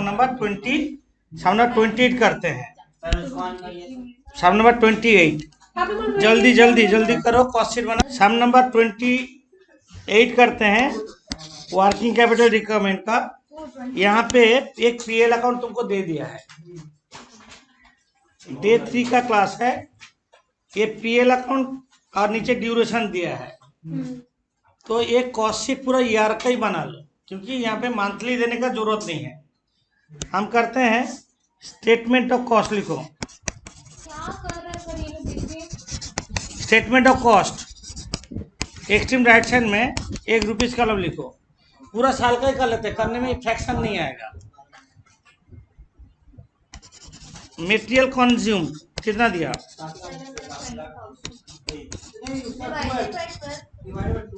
सम number 28 करते हैं। सम number 28, जल्दी जल्दी जल्दी करो, कॉस्ट शीट बना। सम नंबर 28 करते हैं वर्किंग कैपिटल रिक्वायरमेंट का। यहाँ पे एक पीएल अकाउंट तुमको दे दिया है, डे 3 का क्लास है। ये पीएल अकाउंट और नीचे ड्यूरेशन दिया है, तो एक कॉस्ट शीट पूरा ईयर का ही बना लो, क्योंकि यहाँ पे मंथली देने का जरूरत नहीं है। हम करते हैं स्टेटमेंट ऑफ कॉस्ट, लिखो statement of cost, extreme right side में ₹1 कॉलम लिखो। पूरा साल का ही कर लेते हैं, करने में फ्रैक्शन नहीं आएगा। मटेरियल कंज्यूम कितना दिया,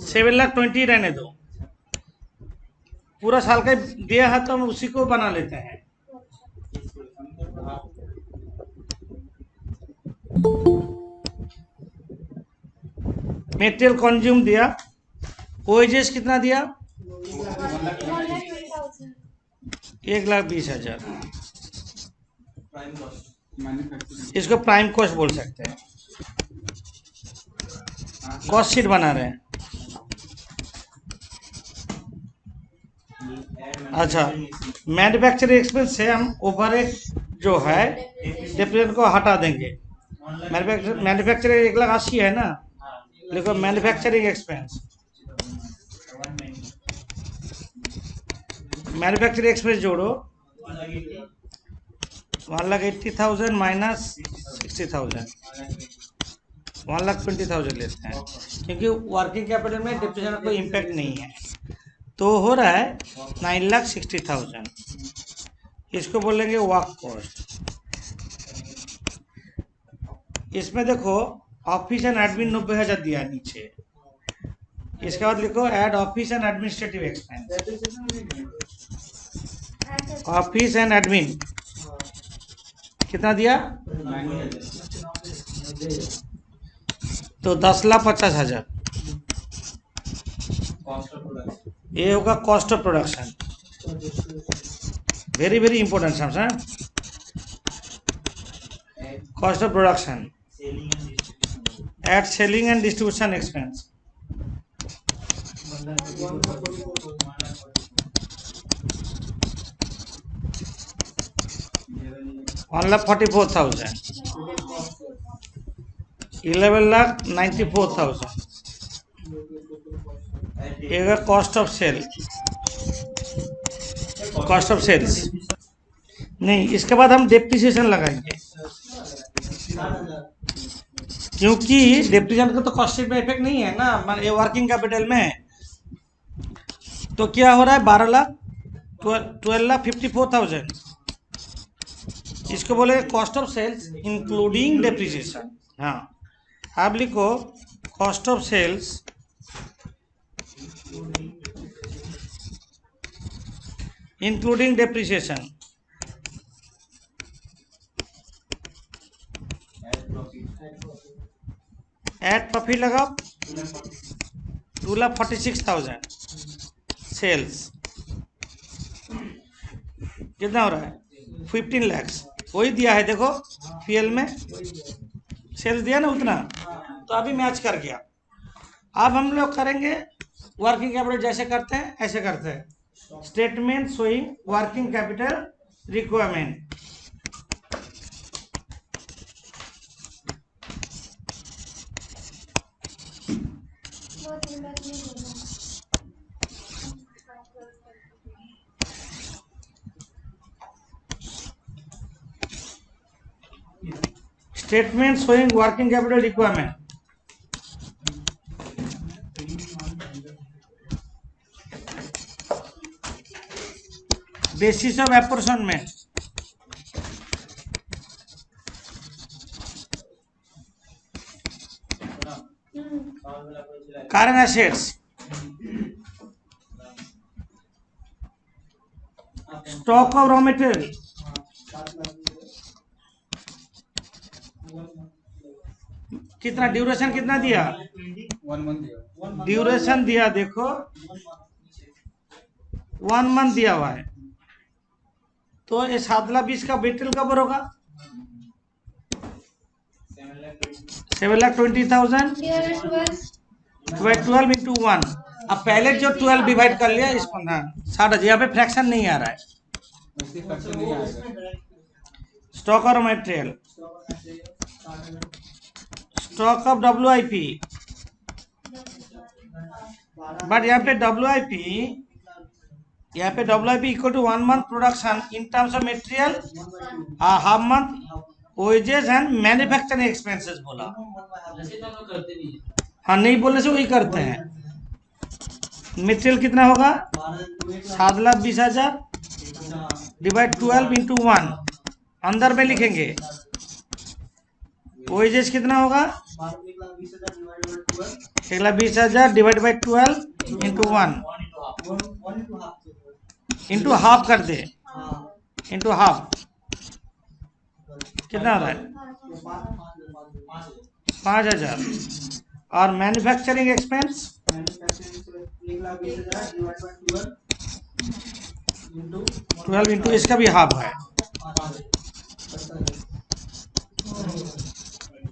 7,20,000 रहने दो, पूरा साल का दिया है तो हम उसी को बना लेते हैं। मटेरियल कंज्यूम दिया, वेजेस कितना दिया, 1,20,000। इसको प्राइम कॉस्ट बोल सकते हैं। कॉस्ट शीट बना रहे हैं। अच्छा, मैन्युफैक्चरिंग एक्सपेंस से हम ओवरहेड जो है डिप्रेशन को हटा देंगे। मैन्युफैक्चरिंग 1,80,000 है ना, लिखो मैन्युफैक्चरिंग एक्सपेंस। मैन्युफैक्चरिंग एक्सपेंस जोड़ो, 1,80,000 माइनस 60,000, 1,20,000 लेते हैं, क्योंकि वर्किंग कैपिटल में डिप्रेशन का कोई इम्पैक्ट नहीं है। तो हो रहा है 9,60,000। इसको बोलेंगे वर्क कॉस्ट। इसमें देखो ऑफिस एंड एडमिन 90,000 दिया नीचे। इसके बाद लिखो add office and administrative expense. Office and admin कितना दिया, तो 10,50,000। ये होगा cost of production. Very very important समझा, cost of production at selling and distribution expense. $1,44,000, 11,94,000। ये cost of sale, cost of sales नहीं। इसके बाद हम डेप्रिसिएशन लगाएंगे, क्योंकि डेप्रिसिएशन का तो कॉस्ट शीट में इफेक्ट नहीं है ना, ये वर्किंग कैपिटल में। तो क्या हो रहा है, 12,54,000। इसको बोले cost of sales including depreciation. हाँ, आप लिखो cost of sales including depreciation. At profit लगाओ, 2,46,000 सेल्स। कितना हो रहा है, 15 लाख। वही दिया है, देखो पीएल में सेल्स दिया ना उतना, तो अभी मैच कर गया। अब हम लोग करेंगे वर्किंग कैपिटल, जैसे करते हैं ऐसे करते हैं। Statement showing working capital requirement. Statement showing working capital requirement. Basis of apportionment, current assets, stock of raw material, कितना ड्यूरेशन कितना दिया, 1 मंथ दिया। ड्यूरेशन दिया, देखो 1 मंथ दिया हुआ है। तो ये 7,20,000 का मेटेरियल का ऊपर होगा 7,20,000 12 इंटू 1। अब पहले जो 12 डिवाइड कर लिया इसको ना 60,000, यहाँ पे फ्रैक्शन नहीं आ रहा है। वैसे खर्च नहीं आएगा। स्टॉक और material, stock of WIP, but यहाँ पे WIP equal to 1 month production in terms of material, half month wages and manufacturing expenses बोला। हाँ, नहीं बोलने से वही करते हैं। मटेरियल कितना होगा 7,20,000 डिवाइड 12 इंटू 1, अंदर में लिखेंगे। वेजेस कितना होगा 1,20,000 divide by 12 into 1, into half कर दे, इंटू हाफ कितना हो रहा है 5,000। और मैन्युफैक्चरिंग एक्सपेंस 12 इंटू इसका भी हाफ है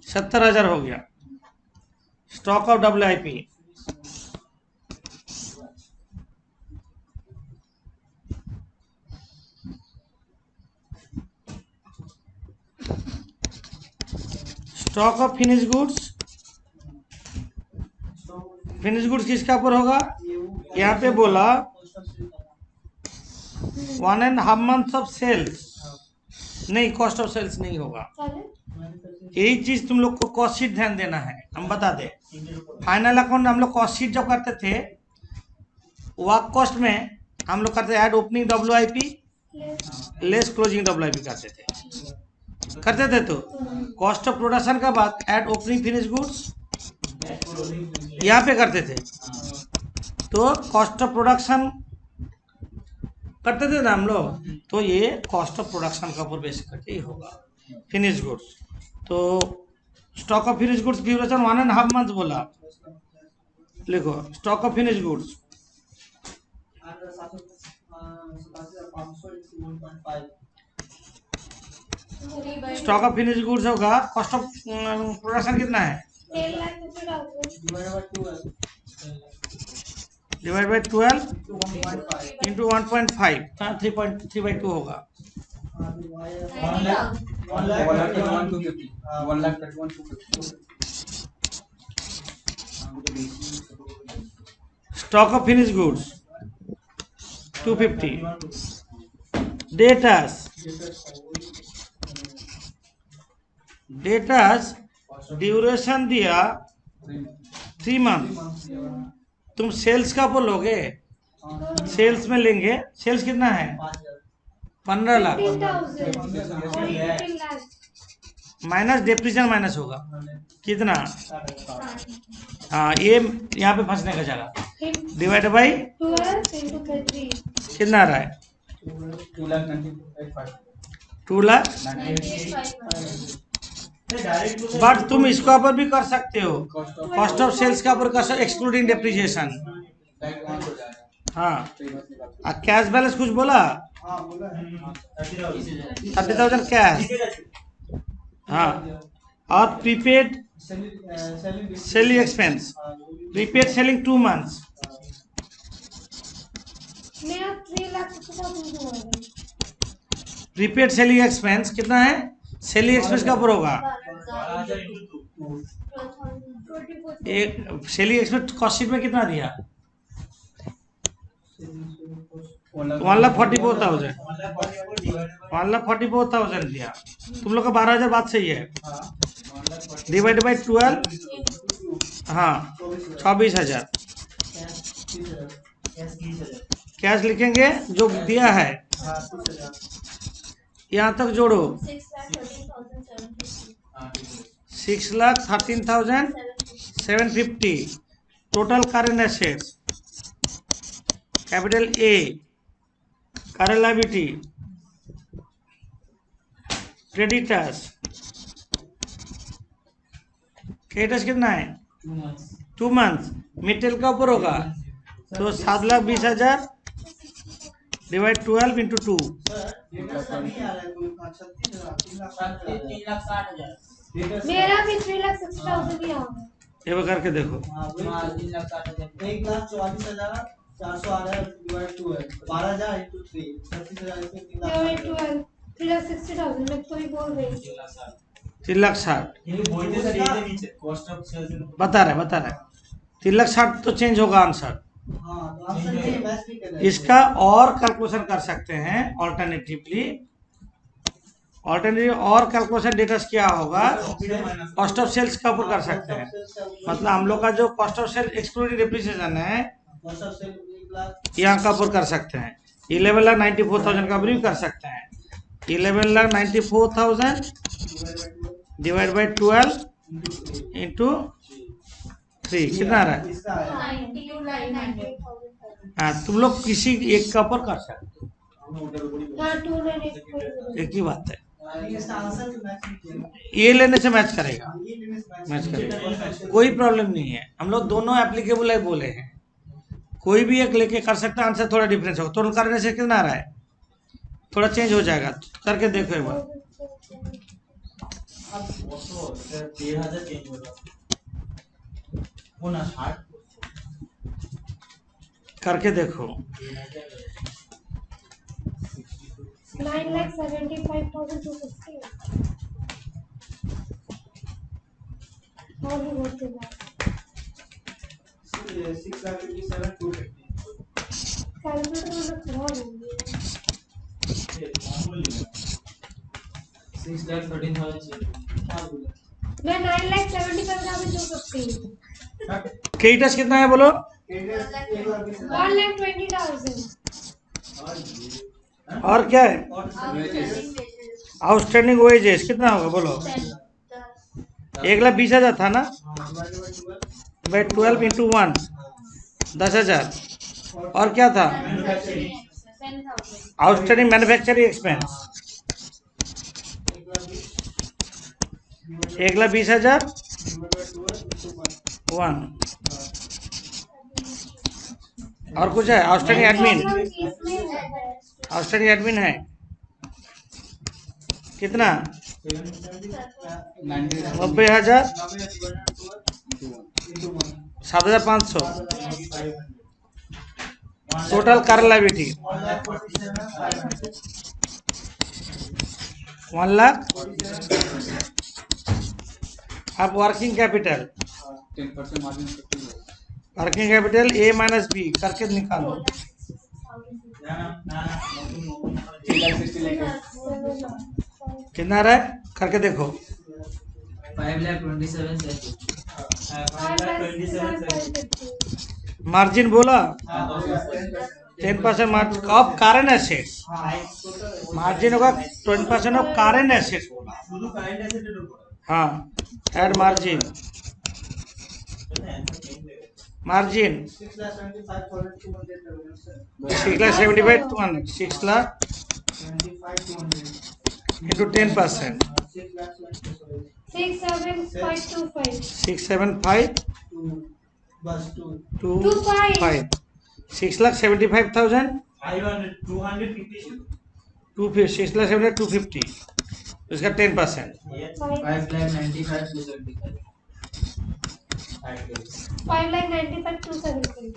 70,000 हो गया। Stock of WIP, stock of finish goods, finish goods किसका ऊपर होगा, यहाँ पे बोला 1.5 months ऑफ सेल्स, नहीं कॉस्ट ऑफ सेल्स नहीं होगा। यही चीज तुम लोग को कॉस्ट शीट ध्यान देना है। हम बता दें फाइनल अकाउंट हम लोग कॉस्ट शीट जब करते थे वर्क कॉस्ट में हम लोग करते add opening WIP less closing WIP करते थे तो कॉस्ट ऑफ प्रोडक्शन का बाद ऐड ओपनिंग फिनिश गुड्स यहाँ पे करते थे। तो कॉस्ट ऑफ प्रोडक्शन करते थे ना हम लोग, तो ये कॉस्ट ऑफ प्रोडक्शन का ऊपर बेस करके ही होगा फिनिश गुड्स। तो stock of finish goods duration 1.5 months बोला, लिखो stock of finish goods stock of finish goods होगा, कॉस्ट ऑफ प्रोडक्शन कितना है डिवाइड बाई 12 इंटू 1.5, 3.3/2 होगा। 1,31,250 stock of finish goods 250। Debtors duration दिया 3 months। तुम सेल्स का बोलोगे, सेल्स में लेंगे, सेल्स कितना है 15 लाख माइनस डेप्रिसिएशन माइनस होगा कितना, हाँ ये यहाँ पे फंसने का जगह डिवाइड बाई कितना आ रहा है 2 लाख। बट तुम इसका ऊपर भी कर सकते हो, कॉस्ट ऑफ सेल्स का ऊपर कर सकते एक्सक्लूडिंग डेप्रिसिएशन। हाँ कैश बैलेंस कुछ बोला 30,000 कैश। हाँ और prepaid selling expense, prepaid selling 2 months prepaid selling expense कितना है, सेलिंग एक्सपेंस का ऊपर होगा एक सेलिंग एक्सपेंस कॉस्ट शीट में कितना दिया 1,44,000 दिया। तुम लोग का 12,000 बात सही है, डिवाइड बाई 12, हाँ 24,000 कैश लिखेंगे जो दिया है, यहाँ तक जोड़ो 6,13,750 total current assets, capital A, current liability, creditors, creditors कितना है 2 months, मटेरियल का ऊपर होगा तो 7,20,000 डिवाइड 12 इंटू 2। मेरा भी 3,60,000 ही आ गया। ये वो करके देखो। 1,44,400 आ रहा है डिवाइड 2 है 12,000 इंटू 3 36,000 इसमें 3,60,000 मैं तो ही बोल रही हूँ। 3,60,000 बता रहे 3,60,000 तो चेंज होगा आंसर। हाँ तो आंसर ये मैच भी कर रहा है। इसका और कैलकुलेशन कर सकते हैं ऑल्टरनेटिवली। और कैलकुलेशन डेटा क्या होगा, कॉस्ट ऑफ सेल्स का ऊपर कर सकते हैं। मतलब हम लोग का जो cost of sale excluding depreciation है यहाँ का ऊपर कर सकते हैं। 11,94,000 का भी कर सकते हैं। 11,94,000 डिवाइड बाई 12 इंटू 3 कितना आ रहा है। हाँ तुम लोग किसी एक का ऊपर कर सकते हो, एक ही बात है। ये लेने से मैच करेगा, कोई प्रॉब्लम नहीं है। हम लोग दोनों एप्लीकेबल है बोले हैं, कोई भी एक लेके कर सकता है। आंसर थोड़ा डिफरेंस होगा, तो करने से कितना आ रहा है, थोड़ा चेंज हो जाएगा। करके देखो एक बार, करके देखो। 9,75,250 और भी बहुत से बात 6,57,250 कैलकुलेटर में खराब हो गया। 6,13,000 मैं 9,75,250 क्रेडिटर्स कितना है बोलो। 1,20,000 और क्या है, आउटस्टैंडिंग वेजेस कितना होगा बोलो। 1,20,000 था ना, बाई 12 इंटू 1 10,000। और क्या था, आउटस्टैंडिंग मैन्युफैक्चरिंग एक्सपेंस 1,20,000 1। और कुछ है, आउटस्टैंडिंग एडमिन है कितना, 90,000 7,500। Total current liability 1 lakh. अब working capital 10% margin working capital A minus B करके निकालो। 3,60,000 कितना रहा है करके देखो। 5,27,550 मार्जिन बोला 10% margin of current assets, margin होगा 20% ऑफ करेंट एसेट्स बोला। हाँ एड मार्जिन 6,75,200 6,75,200 into 10%, 6,7,525 6,75,225 6,75,000 6,75,250 इसका 10%। 5,95,270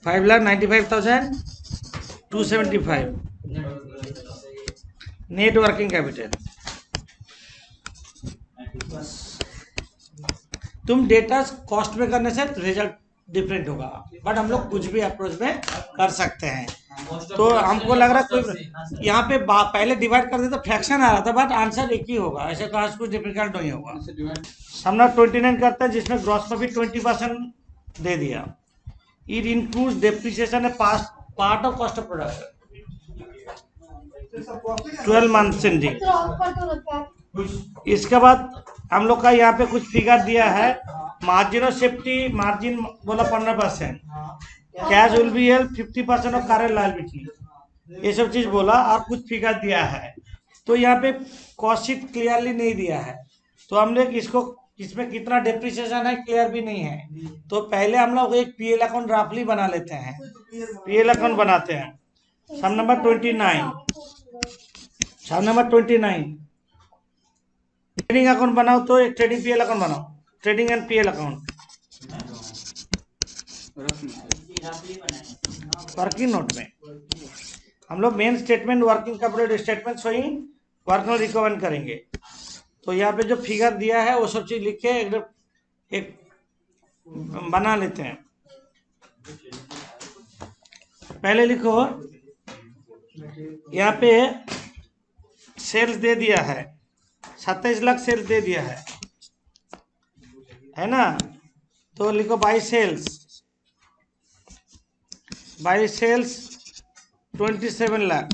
5,95,275 नेट वर्किंग कैपिटल। तुम डेटा कॉस्ट में करने से रिजल्ट डिफरेंट होगा, बट हम लोग कुछ भी अप्रोच में कर सकते हैं। तो हमको लग रहा है कोई यहाँ पे पहले डिवाइड कर देते तो फ्रैक्शन आ रहा था, बट आंसर एक ही होगा, ऐसे खास कुछ डिफिकल्ट नहीं होगा। सामना 29 करता है जिसमें ग्रॉस प्रॉफिट 20% दे दिया। It includes depreciation A part of cost of production 12 months ending. तो ऑफर तो लगता है। इसके बाद हम लोग का यहाँ पे कुछ फिगर दिया है। मार्जिन ऑफ सेफ्टी मार्जिन बोला 15%, cash will be held 50% of current liability, ये सब चीज बोला और कुछ फिगर दिया है। तो यहाँ पे कॉस्ट शीट क्लियरली नहीं दिया है, तो हम लोग इसको इसमें कितना डिप्रिसिएशन है क्लियर भी नहीं है, तो पहले हम लोग एक पीएल अकाउंट रफली बना लेते हैं। पीएल अकाउंट बनाते हैं। सम नंबर 29, सम नंबर 29, ट्रेडिंग अकाउंट बनाओ, तो एक ट्रेडिंग पीएल अकाउंट बनाओ, trading and PL account working note में। हम लोग main statement, working capital statement वही वर्किंग रिकवर करेंगे। तो यहाँ पे जो फिगर दिया है वो सब चीज लिख के एक बना लेते हैं। पहले लिखो, यहाँ पे सेल्स दे दिया है, 27 लाख सेल्स दे दिया है ना। तो लिखो बाई सेल्स 27 लाख।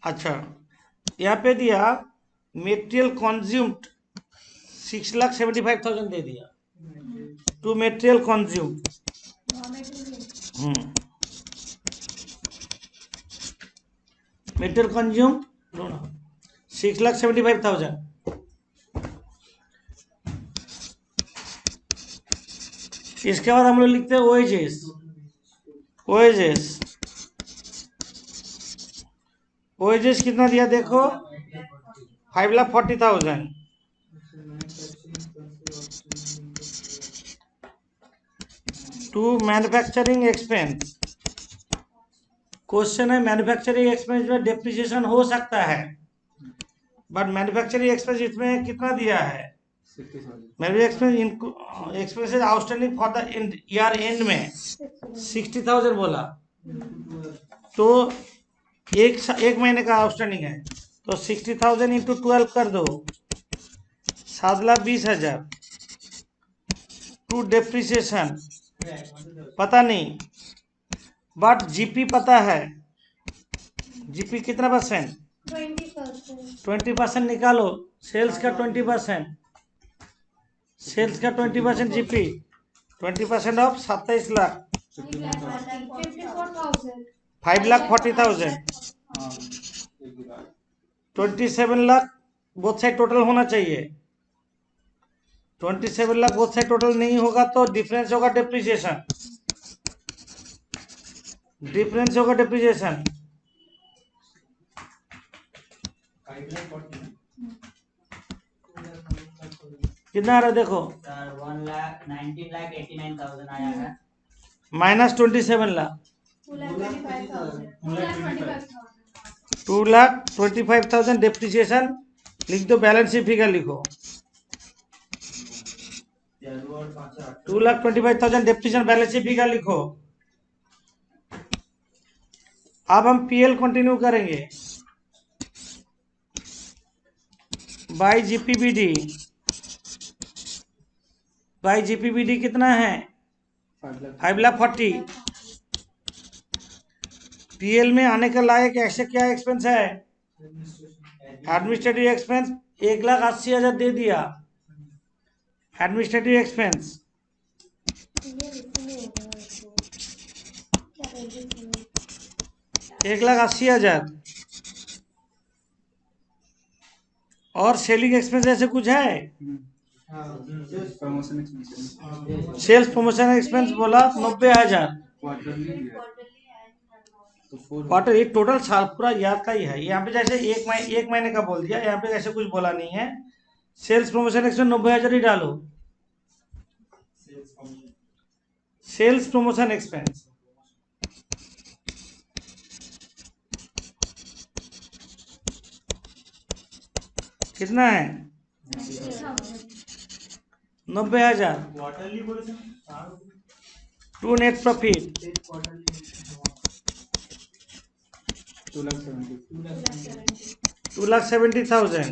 अच्छा, यहाँ पे दिया मेटेरियल कंज्यूम्ड 6,75,000 दे दिया to material consumed. Material consumed 6,75,000। इसके बाद हम लोग लिखते हैं ओएजेस। ओएजेस कितना दिया देखो, 5,40,000। To manufacturing expense. क्वेश्चन है मैन्युफैक्चरिंग एक्सपेंस में डेप्रिसिएशन हो सकता है, बट मैन्युफैक्चरिंग एक्सपेंस इसमें कितना दिया है, manufacturing expenses outstanding for the year and में 60,000 बोला, तो एक महीने का आउटस्टैंडिंग है, तो 60,000 इंटू 12 कर दो, 7,20,000 टू डेप्रिसिएशन पता नहीं, बट जीपी पता है। जीपी कितना परसेंट, 20% निकालो। सेल्स का 20%, सेल्स का 20% GP, 20% of 27 lakh 5,40,000, 27 lakh both side total होना चाहिए। 27 लाख बोथ साइड टोटल नहीं होगा तो डिफरेंस होगा डेप्रिसिएशन, डिफरेंस होगा डेप्रिसिएशन। कितना आ रहा है देखो, 19,89,000 आया है, माइनस 27 लाख, 2,25,000 डेप्रिसिएशन लिख दो। बैलेंस शीट फिगर लिखो, 2,25,000 डेप्रिसिएशन बैलेंस शीट फिगर लिखो। अब हम पीएल कंटिन्यू करेंगे बाई जीपीबीडी। बाई जीपीबीडी कितना है, 5,40,000। पीएल में आने का लायक ऐसे क्या एक्सपेंस है, एडमिनिस्ट्रेटिव एक्सपेंस 1,80,000 दे दिया, एडमिनिस्ट्रेटिव एक्सपेंस। एक 1,80,000 और सेलिंग एक्सपेंस ऐसे कुछ है, सेल्स प्रमोशन एक्सपेंस बोला 90,000। क्वार्टर, ये टोटल साल पूरा याद का ही है। यहाँ पे जैसे एक महीने का बोल दिया, यहाँ पे ऐसे कुछ बोला नहीं है। सेल्स प्रमोशन एक्सपेंस 90,000 ही डालो, सेल्स प्रमोशन एक्सपेंस। कितना है, 90,000 टू नेट प्रॉफिट 2,70,000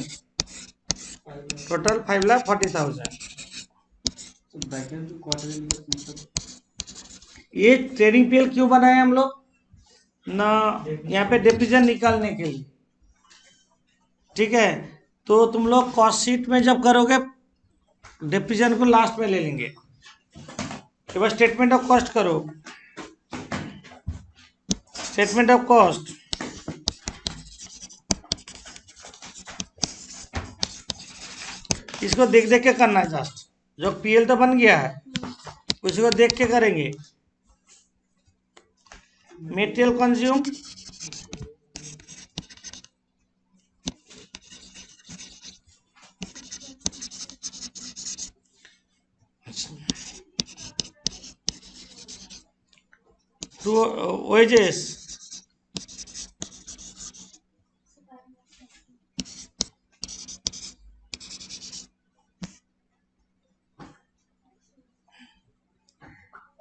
टोटल 5,40,000। ये ट्रेडिंग पीएल क्यों बनाए हम लोग ना, यहाँ पे डेप्रिसिएशन निकालने के लिए, ठीक है। तो तुम लोग कॉस्ट शीट में जब करोगे डेप्रिसिएशन को लास्ट में ले लेंगे। के बाद स्टेटमेंट ऑफ कॉस्ट करो, स्टेटमेंट ऑफ कॉस्ट इसको देख देख के करना है जस्ट। जो पीएल तो बन गया है, उसी को देख के करेंगे। मेटेरियल कंज्यूम, टू वेजेस,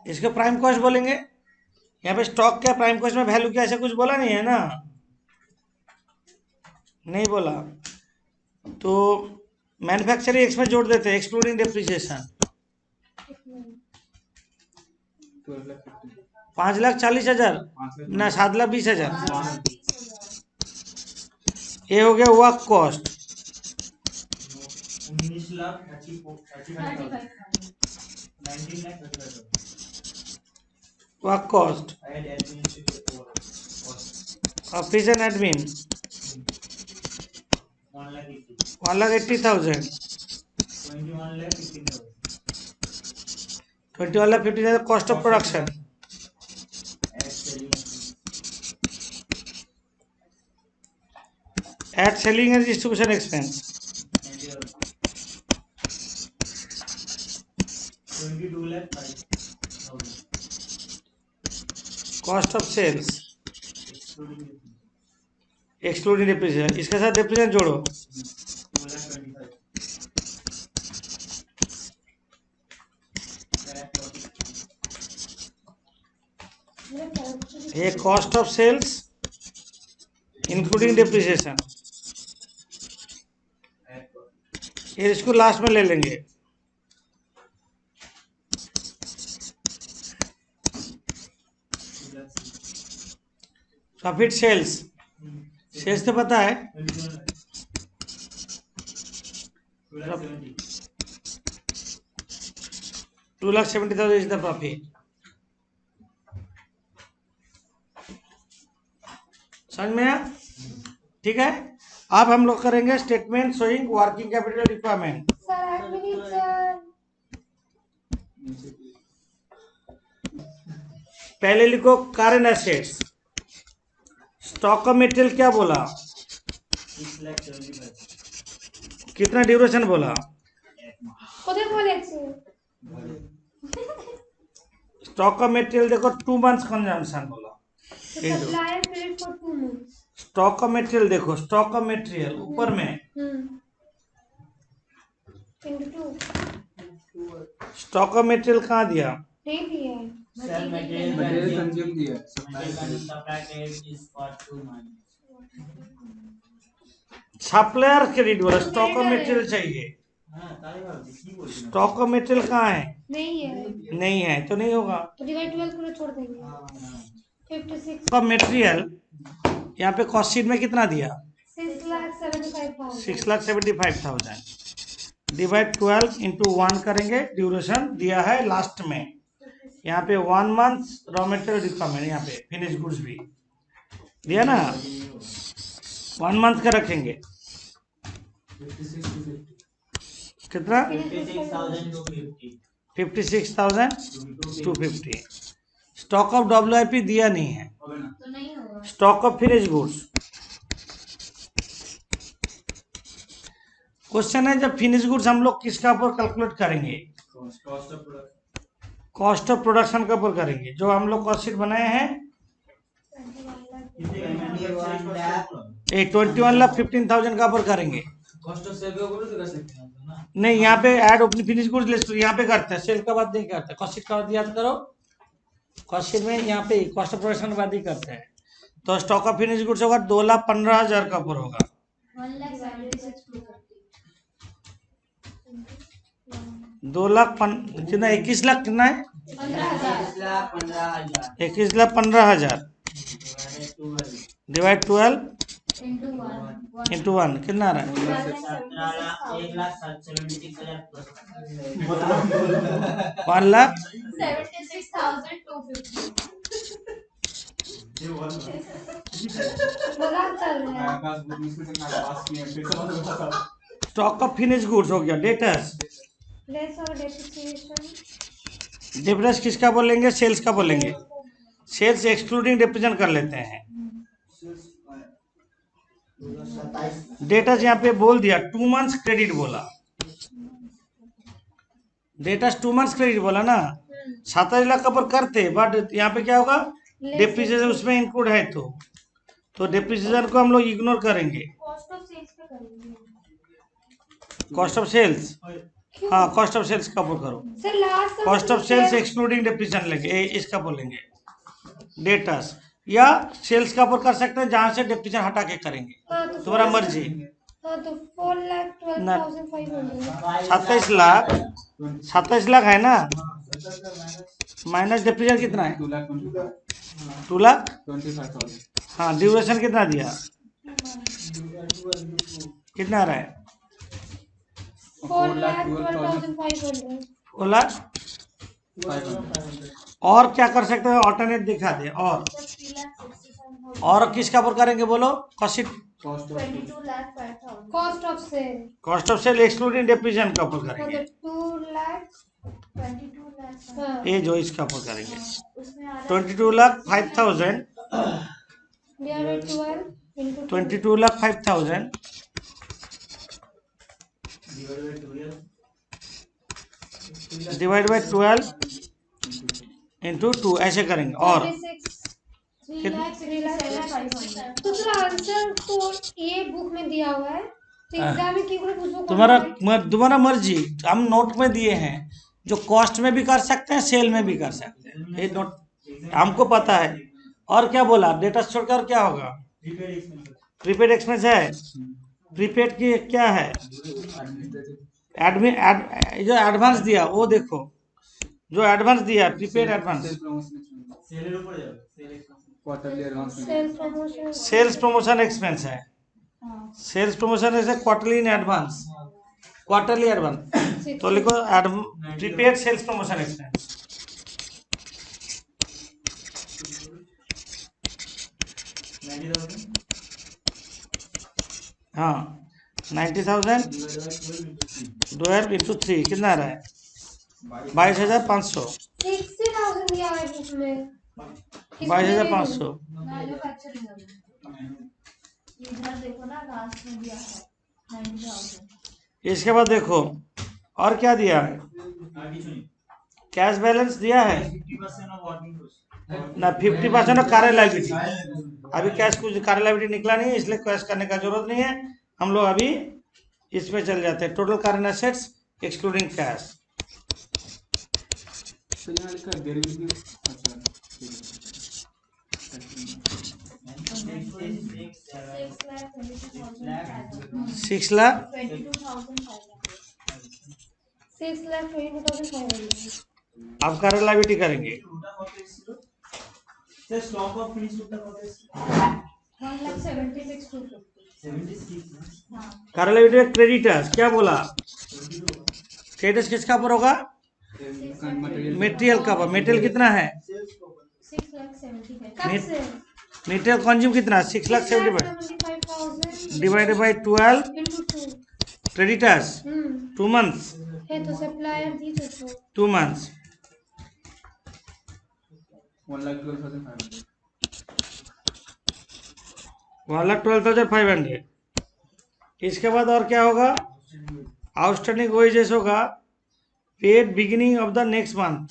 इसको प्राइम कॉस्ट बोलेंगे। यहाँ पे स्टॉक क्या, प्राइम कॉस्ट में वैल्यू क्या, ऐसा कुछ बोला नहीं है ना, नहीं बोला। तो मैन्युफैक्चरिंग एक्स में जोड़ देते हैं एक्सक्लूडिंग डेप्रिसिएशन। 5,40,000 ना 7,20,000। ये हो गया work cost. 19,35,000 19,35,000 work cost, add administrative cost office and admin 1,80,000। 21,15,000 21,50,000 cost of production. Add selling at selling and distribution expense 22,05,000 cost of sales excluding excluding depreciation. इसके साथ डेप्रिसिएशन जोड़ो 2,25,000 ये cost of sales including depreciation, ये इसको last में ले लेंगे। Profit sales, sales तो पता है 2,70,000 इज द प्रॉफिट। समझ में आया? ठीक है। अब हम लोग करेंगे statement showing working capital requirement. Sir 8 minute sir. पहले लिखो current assets. Stock of material क्या बोला, 6,75,000 कितना ड्यूरेशन बोला, কোথায় বলেছে? स्टॉक ऑफ मटेरियल देखो 2 मंथ्स कंजम्पशन बोला। Supplier period for 2 months. Stock of material देखो, स्टॉक ऑफ मटेरियल ऊपर में into 2 स्टॉक ऑफ मटेरियल कहाँ दिया? नहीं दिया है। Sell material material consumed. Consume दिया Supply credit is for 2 months. Supplier credit बोला, स्टॉक ऑफ मटेरियल चाहिए। हाँ ताई बात की बोल रही स्टॉक ऑफ मटेरियल कहाँ है? नहीं है नहीं है तो नहीं होगा। तो डिवाइड 12 करो, छोड़ देंगे। हाँ 56 स्टॉक ऑफ मटेरियल यहाँ पे कॉस्ट शीट में कितना दिया, 6,75,000। 6,75,000 डिवाइड 12 इंटू 1 करेंगे। ड्यूरेशन दिया है लास्ट में, यहाँ पे 1 मंथ रॉ मटेरियल रिक्वायरमेंट, यहाँ पे फिनिश गुड्स भी दिया ना, 1 मंथ का रखेंगे। 56 कितना, 56,250 56,250। स्टॉक ऑफ WIP दिया नहीं है। होगा ना तो नहीं होगा। Stock of finish goods, question है जब फिनिश गुड्स हम लोग किसका ऊपर कैलकुलेट करेंगे, cost of product cost of production का ऊपर करेंगे। जो हम लोग कॉस्ट शीट बनाए हैं 21,15,000 का ऊपर करेंगे। कॉस्ट ऑफ सेल के ऊपर तो कर सकते हैं ना। नहीं, यहाँ पे add opening finish goods list यहाँ पे करते हैं, सेल का बात नहीं करते। कॉस्ट शीट का बात याद करो, कॉस्ट शीट में यहाँ पे कॉस्ट ऑफ प्रोडक्शन की बात ही करते हैं। तो स्टॉक ऑफ फिनिश गुड्स होगा 2,15,000 का ऊपर होगा। 2,00,000 कितना, 21 लाख कितना है, 15,000 21,15,000 डिवाइड 12 into 1 इंटू 1 कितना आ रहा है, 1,00,000 मजाक चल रहा है। आकाश बुक में से मैं पास किया फिर समझ में आता। स्टॉक ऑफ फिनिश गुड्स हो गया। डेटर्स, लेस और डेप्रिसिएशन। डिफरेंस किसका बोलेंगे? सेल्स का बोलेंगे। सेल्स एक्सक्लूडिंग डिप्रेशन कर लेते हैं। डेटर्स यहाँ पे बोल दिया 2 मंथ्स क्रेडिट बोला। डेटर्स 2 मंथ्स क्रेडिट बोला ना, 27 लाख का पर करते, बट यहाँ पे क्या होगा? डिप्रिसिएशन उसमें इंक्लूड है, तो डिप्रिसिएशन को हम लोग इग्नोर करेंगे। कॉस्ट ऑफ सेल्स पे करेंगे। कॉस्ट ऑफ सेल्स, हाँ कॉस्ट ऑफ सेल्स का बोल करो। Sir last cost of sales excluding depreciation लेंगे, इसका बोलेंगे डेटर्स, या सेल्स का ऊपर कर सकते हैं जहां से डिप्रिसिएशन हटा के करेंगे, तुम्हारा मर्जी। हाँ तो 4,12,500। 27 लाख है ना, माइनस डिप्रिसिएशन कितना है? 2,25,000। हाँ, ड्यूरेशन कितना दिया? कितना आ रहा है? 4,12,500। 4,05,000। और क्या कर सकते हैं? ऑल्टरनेट दिखा दे। और किसका ऊपर करेंगे बोलो? Cost cost of sale. Cost of sale excluding depreciation का ऊपर करेंगे। 22 लाख। ये जो इसका ऊपर करेंगे 22,05,000 22,05,000 डिवाइड बाई 12 इंटू 2 ऐसे करेंगे। और तो सर आंसर तो ये बुक में दिया हुआ है, तो एग्जाम में क्यों पूछो? तुम्हारा मर्जी। हम नोट में दिए हैं, जो कॉस्ट में भी कर सकते हैं, सेल में भी कर सकते हैं, ये नोट हमको पता है। और क्या बोला? डेटा छोड़कर क्या होगा? प्रीपेड एक्सपेंस है। प्रीपेड की क्या है? जो एडवांस दिया वो देखो, जो एडवांस दिया prepaid advance, sales promotion expense है। सेल्स प्रमोशन ऐसे quarterly in advance, quarterly advance, तो लिखो प्रीपेड सेल्स प्रमोशन एक्सपेंस। हाँ 90,000 12 इंटू 3 कितना आ रहा है? 22,500। 60,000 दिया है बुक में। 22,500। देखो ना लास्ट में दिया है 90,000। इसके बाद देखो और क्या दिया है? कैश बैलेंस दिया है ना, 50% ऑफ कार्य लायबिलिटी। अभी कैश कुछ कार्य लायबिलिटी निकला नहीं है, इसलिए कैश करने का जरूरत नहीं है। हम लोग अभी इसमें चल जाते हैं, total current assets excluding cash. तो यहाँ लिखा है डेरिवेटिव। अच्छा 6,22,500। अब कार्य लायबिलिटी करेंगे। Stock of finish 1,76,250। कार्य लायबिलिटी क्रेडिटर्स क्या बोला? क्रेडिटर्स किसका ऊपर होगा? मटेरियल का ऊपर। मटेरियल कितना है? 6,75,000। कब से? मटेरियल कंज्यूम कितना? 6,75,000 divided by 12 into 2। Creditors 2 months है तो सप्लायर दी तो 2 मंथ्स 1,12,500। 1,12,500। इसके बाद और क्या होगा? आउटस्टैंडिंग वेजेस होगा paid beginning of the next month,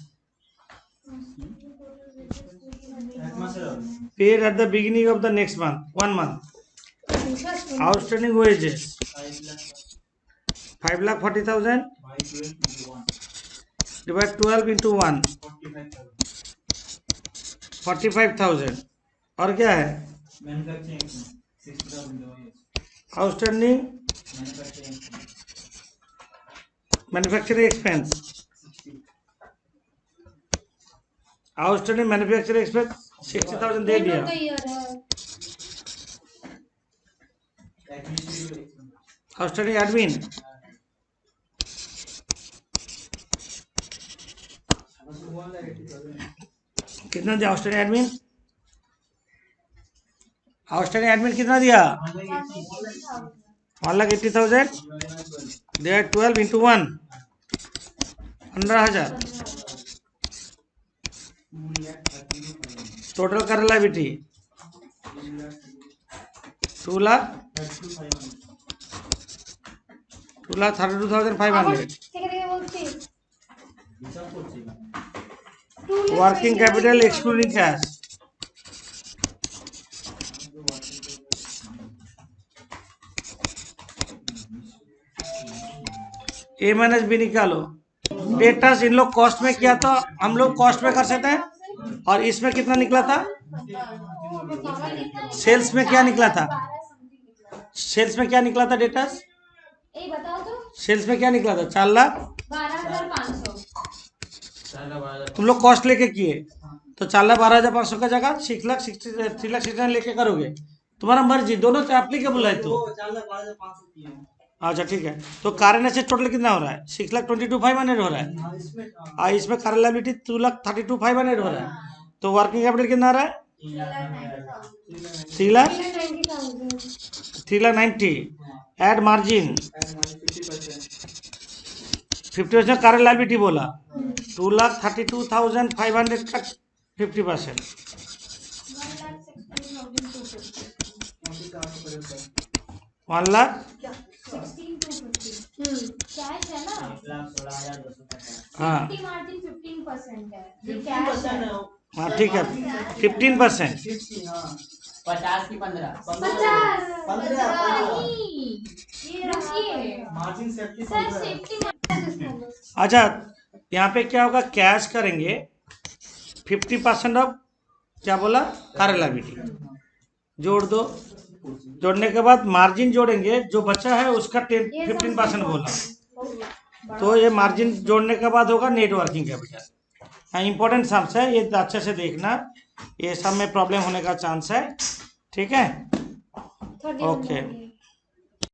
paid at the beginning of the next month 1 month. Outstanding wages 5,40,000 divide 12 into 1 45,000। और क्या है? Outstanding manufacturing expense, outstanding manufacturing expense 60,000 दे दिया। आउटस्टैंडिंग एडमिन कितना दिया? आउटस्टैंडिंग एडमिन, आउटस्टैंडिंग एडमिन कितना दिया? 1,80,000 divide 12 into 1 15,000 total कर liability 2,32,500 working capital excluding cash A minus B निकालो। डेटर्स इन लोग कॉस्ट में किया था, हम लोग कॉस्ट में कर सकते हैं। और इसमें कितना निकला था? सेल्स में क्या निकला था? सेल्स में क्या निकला था डेटर्स? बताओ तो। सेल्स में क्या निकला था? 4,12,500। तुम लोग कॉस्ट लेके किए तो 4,12,500 का जगह 3,69,000 लेके करोगे, तुम्हारा मर्जी, दोनों तो एप्लीकेबल है। तो 4,12,500 अच्छा ठीक है, तो कारण ऐसे टोटल कितना हो रहा है? 6,22,500 हो रहा है। इसमें करंट लायबिलिटी 2,32,500 हो रहा है। तो वर्किंग कैपिटल कितना आ रहा है? 3,90,000 एड मार्जिन 50% करंट लायबिलिटी बोला। 2,32,500 का 50% 1,00,000 कैश है ना? हाँ 15% है, ये कैश है। हाँ ठीक है 15%। 50 की 15 ये रखिए margin safety sir, safety margin. अच्छा यहाँ पे क्या होगा? कैश करेंगे 50% ऑफ क्या बोला? करंट लायबिलिटी जोड़ दो। जोड़ने के बाद मार्जिन जोड़ेंगे, जो बचा है उसका 15% बोला। तो ये मार्जिन जोड़ने के बाद होगा नेट वर्किंग कैपिटल। हाँ इंपॉर्टेंट सम्स है, ये अच्छे से देखना, ये सब में प्रॉब्लम होने का चांस है। ठीक है, ओके।